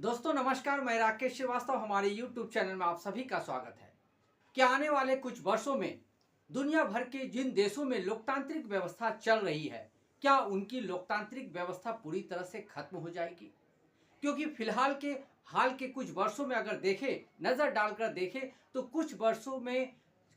दोस्तों नमस्कार, मैं राकेश श्रीवास्तव। हमारे YouTube चैनल में आप सभी का स्वागत है। क्या आने वाले कुछ वर्षों में दुनिया भर के जिन देशों में लोकतांत्रिक व्यवस्था चल रही है, क्या उनकी लोकतांत्रिक व्यवस्था पूरी तरह से खत्म हो जाएगी? क्योंकि फिलहाल के हाल के कुछ वर्षों में अगर देखें, नज़र डालकर देखें, तो कुछ वर्षों में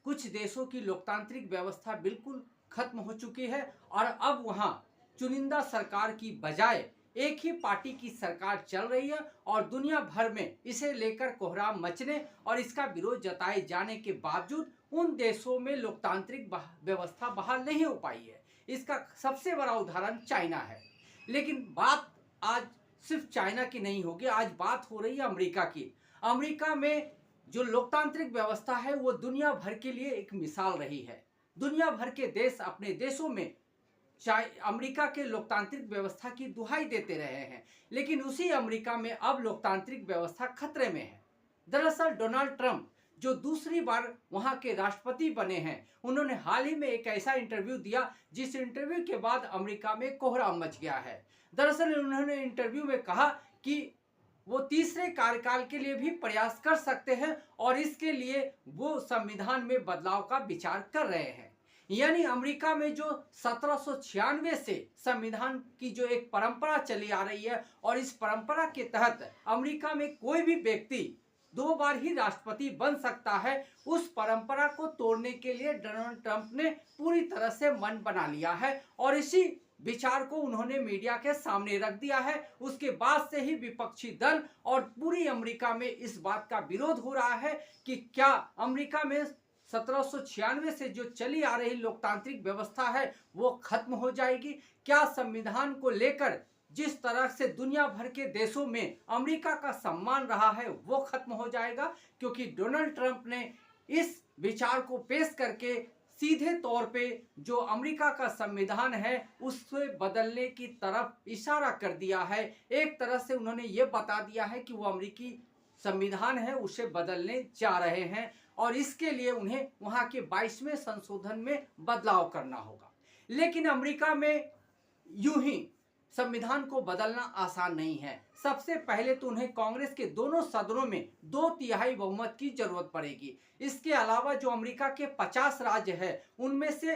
कुछ देशों की लोकतांत्रिक व्यवस्था बिल्कुल खत्म हो चुकी है और अब वहाँ चुनिंदा सरकार की बजाय एक ही पार्टी की सरकार चल रही है और दुनिया भर में इसे लेकर कोहराम मचने और इसका विरोध जताए जाने के बावजूद उन देशों में लोकतांत्रिक व्यवस्था बहाल नहीं हो पाई है। इसका सबसे बड़ा उदाहरण चाइना है। लेकिन बात आज सिर्फ चाइना की नहीं होगी, आज बात हो रही है अमेरिका की। अमेरिका में जो लोकतांत्रिक व्यवस्था है वो दुनिया भर के लिए एक मिसाल रही है। दुनिया भर के देश अपने देशों में अमेरिका के लोकतांत्रिक व्यवस्था की दुहाई देते रहे हैं, लेकिन उसी अमेरिका में अब लोकतांत्रिक व्यवस्था खतरे में है। दरअसल डोनाल्ड ट्रंप जो दूसरी बार वहां के राष्ट्रपति बने हैं, उन्होंने हाल ही में एक ऐसा इंटरव्यू दिया जिस इंटरव्यू के बाद अमेरिका में कोहराम मच गया है। दरअसल उन्होंने इंटरव्यू में कहा कि वो तीसरे कार्यकाल के लिए भी प्रयास कर सकते हैं और इसके लिए वो संविधान में बदलाव का विचार कर रहे हैं। यानी अमेरिका में जो 1796 से संविधान की जो एक परंपरा चली आ रही है और इस परंपरा के तहत अमेरिका में कोई भी व्यक्ति 2 बार ही राष्ट्रपति बन सकता है, उस परंपरा को तोड़ने के लिए डोनाल्ड ट्रंप ने पूरी तरह से मन बना लिया है और इसी विचार को उन्होंने मीडिया के सामने रख दिया है। उसके बाद से ही विपक्षी दल और पूरी अमेरिका में इस बात का विरोध हो रहा है कि क्या अमेरिका में 1796 से जो चली आ रही लोकतांत्रिक व्यवस्था है वो खत्म हो जाएगी? क्या संविधान को लेकर जिस तरह से दुनिया भर के देशों में अमेरिका का सम्मान रहा है वो खत्म हो जाएगा? क्योंकि डोनाल्ड ट्रंप ने इस विचार को पेश करके सीधे तौर पे जो अमेरिका का संविधान है उसे बदलने की तरफ इशारा कर दिया है। एक तरह से उन्होंने ये बता दिया है कि वो अमेरिकी संविधान है उसे बदलने जा रहे हैं और इसके लिए उन्हें वहां के 22वें संशोधन में बदलाव करना होगा। लेकिन अमेरिका में यूं ही संविधान को बदलना आसान नहीं है। सबसे पहले तो उन्हें कांग्रेस के दोनों सदनों में 2/3 बहुमत की जरूरत पड़ेगी। इसके अलावा जो अमेरिका के 50 राज्य है उनमें से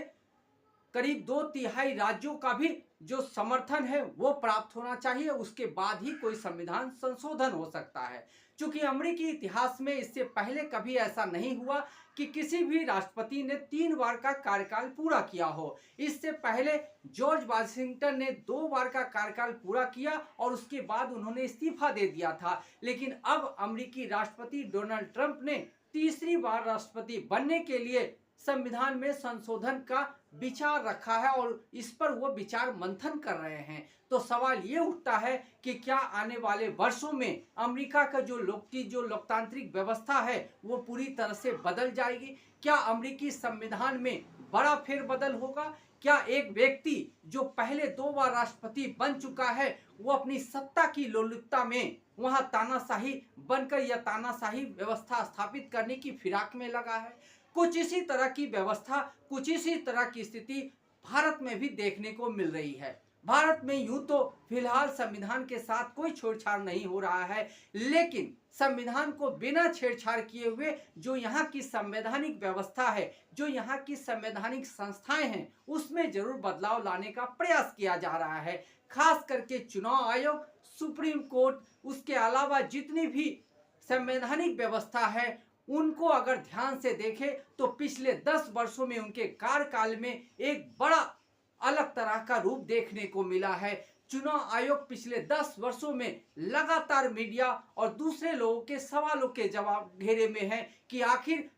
करीब 2/3 राज्यों का भी जो समर्थन है वो प्राप्त होना चाहिए। उसके बाद ही कोई संविधान संशोधन हो सकता है। चूंकि अमेरिकी इतिहास में इससे पहले कभी ऐसा नहीं हुआ कि किसी भी राष्ट्रपति ने 3 बार का कार्यकाल पूरा किया हो। इससे पहले जॉर्ज वाशिंगटन ने 2 बार का कार्यकाल पूरा किया और उसके बाद उन्होंने इस्तीफा दे दिया था। लेकिन अब अमेरिकी राष्ट्रपति डोनाल्ड ट्रंप ने तीसरी बार राष्ट्रपति बनने के लिए संविधान में संशोधन का विचार रखा है और इस पर वो विचार मंथन कर रहे हैं। तो सवाल ये उठता है कि क्या आने वाले वर्षों में अमेरिका का जो लोकतांत्रिक व्यवस्था है वो पूरी तरह से बदल जाएगी? क्या अमेरिकी संविधान में बड़ा फेरबदल होगा? क्या एक व्यक्ति जो पहले 2 बार राष्ट्रपति बन चुका है वो अपनी सत्ता की लोलुपता में वहां तानाशाही बनकर या तानाशाही व्यवस्था स्थापित करने की फिराक में लगा है? कुछ इसी तरह की व्यवस्था, कुछ इसी तरह की स्थिति भारत में भी देखने को मिल रही है। भारत में यूं तो फिलहाल संविधान के साथ कोई छेड़छाड़ नहीं हो रहा है, लेकिन संविधान को बिना छेड़छाड़ किए हुए जो यहाँ की संवैधानिक व्यवस्था है, जो यहाँ की संवैधानिक संस्थाएं हैं, उसमें जरूर बदलाव लाने का प्रयास किया जा रहा है। खास करके चुनाव आयोग, सुप्रीम कोर्ट, उसके अलावा जितनी भी संवैधानिक व्यवस्था है उनको अगर ध्यान से देखें तो पिछले 10 वर्षों में उनके कार्यकाल में एक बड़ा अलग तरह का रूप देखने को मिला है। चुनाव आयोग पिछले 10 वर्षों में लगातार मीडिया और दूसरे लोगों के सवालों के जवाब घेरे में है कि आखिर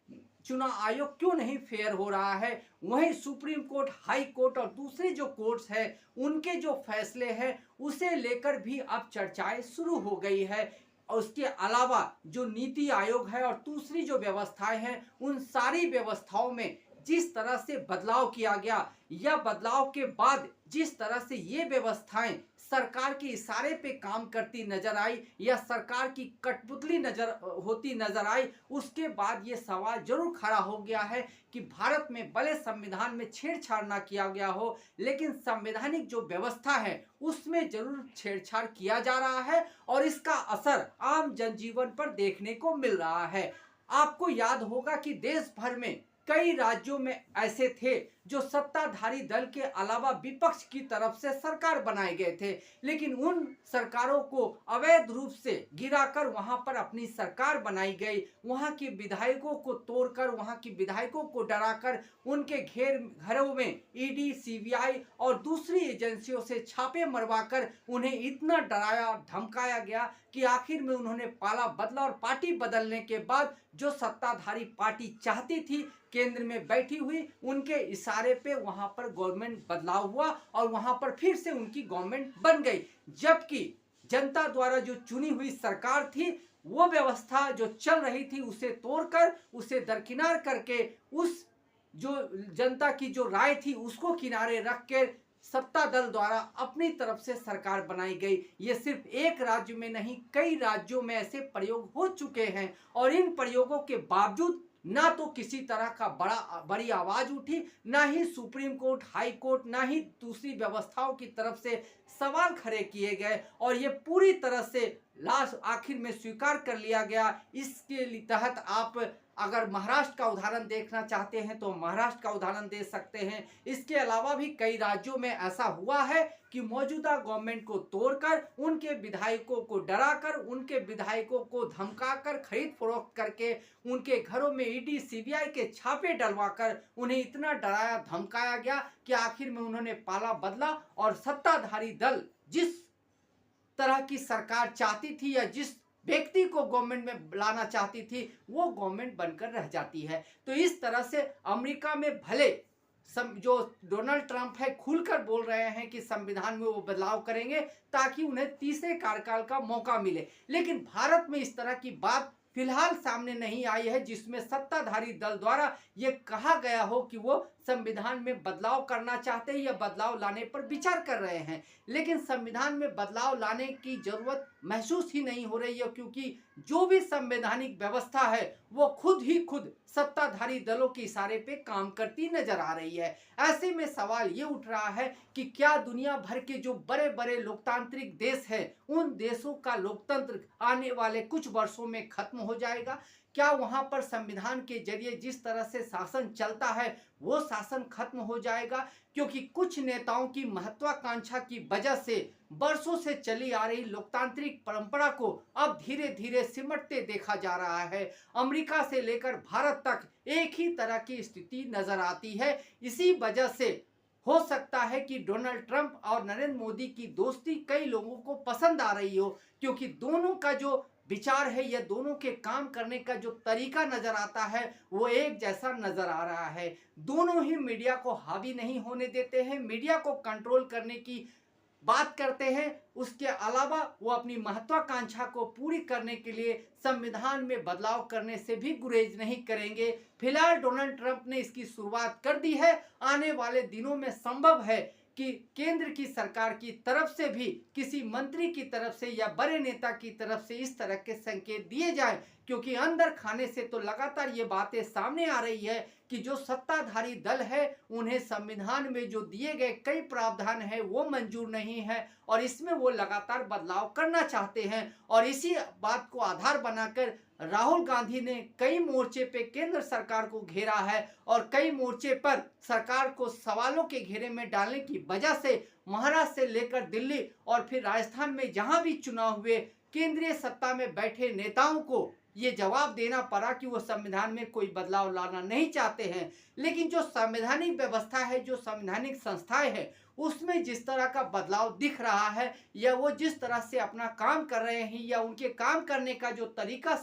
चुनाव आयोग क्यों नहीं फेयर हो रहा है। वहीं सुप्रीम कोर्ट, हाई कोर्ट और दूसरे जो कोर्ट्स हैं उनके जो फैसले हैं उसे लेकर भी अब चर्चाएं शुरू हो गई है। और उसके अलावा जो नीति आयोग है और दूसरी जो व्यवस्थाएं हैं उन सारी व्यवस्थाओं में जिस तरह से बदलाव किया गया या बदलाव के बाद जिस तरह से ये व्यवस्थाएं सरकार के इशारे पे काम करती नजर आई या सरकार की कठपुतली होती नजर आई, उसके बाद ये सवाल जरूर खड़ा हो गया है कि भारत में भले संविधान में छेड़छाड़ ना किया गया हो, लेकिन संवैधानिक जो व्यवस्था है उसमें जरूर छेड़छाड़ किया जा रहा है और इसका असर आम जनजीवन पर देखने को मिल रहा है। आपको याद होगा कि देश भर में कई राज्यों में ऐसे थे जो सत्ताधारी दल के अलावा विपक्ष की तरफ से सरकार बनाए गए थे, लेकिन उन सरकारों को अवैध रूप से गिराकर वहां पर अपनी सरकार बनाई गई। वहां के विधायकों को तोड़कर, वहां के विधायकों को डराकर उनके घरों में ईडी, सीबीआई और दूसरी एजेंसियों से छापे मरवाकर उन्हें इतना डराया धमकाया गया कि आखिर में उन्होंने पाला बदला और पार्टी बदलने के बाद जो सत्ताधारी पार्टी चाहती थी केंद्र में बैठी हुई, उनके इशारे पे वहां पर गवर्नमेंट बदलाव हुआ और वहां पर फिर से उनकी गवर्नमेंट बन गई। जबकि जनता द्वारा जो चुनी हुई सरकार थी, वो व्यवस्था जो चल रही थी उसे तोड़कर, उसे दरकिनार करके, उस जो जनता की जो राय थी उसको किनारे रख के सत्ता दल द्वारा अपनी तरफ से सरकार बनाई गई। ये सिर्फ एक राज्य में नहीं, कई राज्यों में ऐसे प्रयोग हो चुके हैं और इन प्रयोगों के बावजूद ना तो किसी तरह का बड़ी आवाज उठी, ना ही सुप्रीम कोर्ट, हाई कोर्ट, ना ही दूसरी व्यवस्थाओं की तरफ से सवाल खड़े किए गए और ये पूरी तरह से लास्ट आखिर में स्वीकार कर लिया गया। इसके तहत आप अगर महाराष्ट्र का उदाहरण देखना चाहते हैं तो महाराष्ट्र का उदाहरण दे सकते हैं। इसके अलावा भी कई राज्यों में ऐसा हुआ है कि मौजूदा गवर्नमेंट को तोड़कर, उनके विधायकों को डराकर, उनके विधायकों को धमकाकर, खरीद फरोख्त करके, उनके घरों में ईडी, सीबीआई के छापे डलवाकर उन्हें इतना डराया धमकाया गया कि आखिर में उन्होंने पाला बदला और सत्ताधारी दल जिस तरह की सरकार चाहती थी या जिस व्यक्ति को गवर्नमेंट में लाना चाहती थी वो गवर्नमेंट बनकर रह जाती है। तो इस तरह से अमेरिका में भले जो डोनाल्ड ट्रंप है खुलकर बोल रहे हैं कि संविधान में वो बदलाव करेंगे ताकि उन्हें तीसरे कार्यकाल का मौका मिले, लेकिन भारत में इस तरह की बात फिलहाल सामने नहीं आई है जिसमें सत्ताधारी दल द्वारा ये कहा गया हो कि वो संविधान में बदलाव करना चाहते हैं या बदलाव लाने पर विचार कर रहे हैं। लेकिन संविधान में बदलाव लाने की जरूरत महसूस ही नहीं हो रही है, क्योंकि जो भी संवैधानिक व्यवस्था है वो खुद सत्ताधारी दलों के इशारे पे काम करती नजर आ रही है। ऐसे में सवाल ये उठ रहा है कि क्या दुनिया भर के जो बड़े बड़े लोकतांत्रिक देश हैं उन देशों का लोकतंत्र आने वाले कुछ वर्षों में खत्म हो जाएगा? क्या वहां पर संविधान के जरिए जिस तरह से शासन चलता है वो शासन खत्म हो जाएगा? क्योंकि कुछ नेताओं की महत्वाकांक्षा की वजह से बरसों से चली आ रही लोकतांत्रिक परंपरा को अब धीरे धीरे सिमटते देखा जा रहा है। अमेरिका से लेकर भारत तक एक ही तरह की स्थिति नजर आती है। इसी वजह से हो सकता है कि डोनाल्ड ट्रंप और नरेंद्र मोदी की दोस्ती कई लोगों को पसंद आ रही हो, क्योंकि दोनों का जो विचार है या दोनों के काम करने का जो तरीका नजर आता है वो एक जैसा नजर आ रहा है। दोनों ही मीडिया को हावी नहीं होने देते हैं, मीडिया को कंट्रोल करने की बात करते हैं। उसके अलावा वो अपनी महत्वाकांक्षा को पूरी करने के लिए संविधान में बदलाव करने से भी गुरेज नहीं करेंगे। फिलहाल डोनाल्ड ट्रंप ने इसकी शुरुआत कर दी है। आने वाले दिनों में संभव है कि केंद्र की सरकार की तरफ से भी किसी मंत्री की तरफ से या बड़े नेता की तरफ से इस तरह के संकेत दिए जाए, क्योंकि अंदर खाने से तो लगातार ये बातें सामने आ रही है कि जो सत्ताधारी दल है उन्हें संविधान में जो दिए गए कई प्रावधान है वो मंजूर नहीं है और इसमें वो लगातार बदलाव करना चाहते हैं। और इसी बात को आधार बनाकर राहुल गांधी ने कई मोर्चे पे केंद्र सरकार को घेरा है और कई मोर्चे पर सरकार को सवालों के घेरे में डालने की वजह से महाराष्ट्र से लेकर दिल्ली और फिर राजस्थान में जहां भी चुनाव हुए केंद्रीय सत्ता में बैठे नेताओं को ये जवाब देना पड़ा कि वो संविधान में कोई बदलाव लाना नहीं चाहते हैं। लेकिन जो संवैधानिक व्यवस्था है, जो संवैधानिक संस्थाएं हैं, उसमें जिस तरह का बदलाव दिख रहा है या वो जिस तरह से अपना काम कर रहे हैं या उनके काम करने का जो तरीका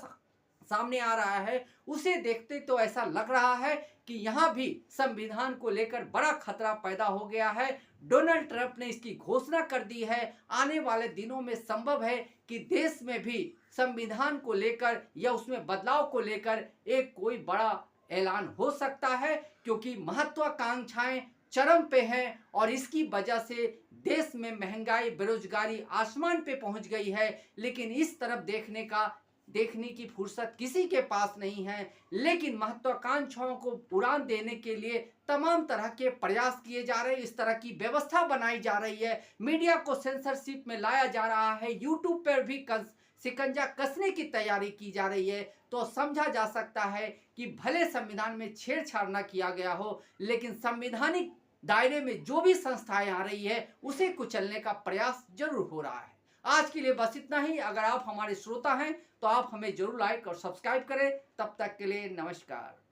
सामने आ रहा है, उसे देखते तो ऐसा लग रहा है कि यहाँ भी संविधान को लेकर बड़ा खतरा पैदा हो गया है। डोनाल्ड ट्रंप ने इसकी घोषणा कर दी है। आने वाले दिनों में संभव है कि देश में भी संविधान को लेकर या उसमें बदलाव को लेकर एक कोई बड़ा ऐलान हो सकता है, क्योंकि महत्वाकांक्षाएं चरम पे है और इसकी वजह से देश में महंगाई, बेरोजगारी आसमान पे पहुंच गई है। लेकिन इस तरफ देखने की फुर्सत किसी के पास नहीं है। लेकिन महत्वाकांक्षाओं को उड़ान देने के लिए तमाम तरह के प्रयास किए जा रहे हैं, इस तरह की व्यवस्था बनाई जा रही है, मीडिया को सेंसरशिप में लाया जा रहा है, यूट्यूब पर भी शिकंजा कसने की तैयारी की जा रही है। तो समझा जा सकता है कि भले संविधान में छेड़छाड़ न किया गया हो, लेकिन संवैधानिक दायरे में जो भी संस्थाएं आ रही है उसे कुचलने का प्रयास जरूर हो रहा है। आज के लिए बस इतना ही। अगर आप हमारे श्रोता हैं तो आप हमें जरूर लाइक और सब्सक्राइब करें। तब तक के लिए नमस्कार।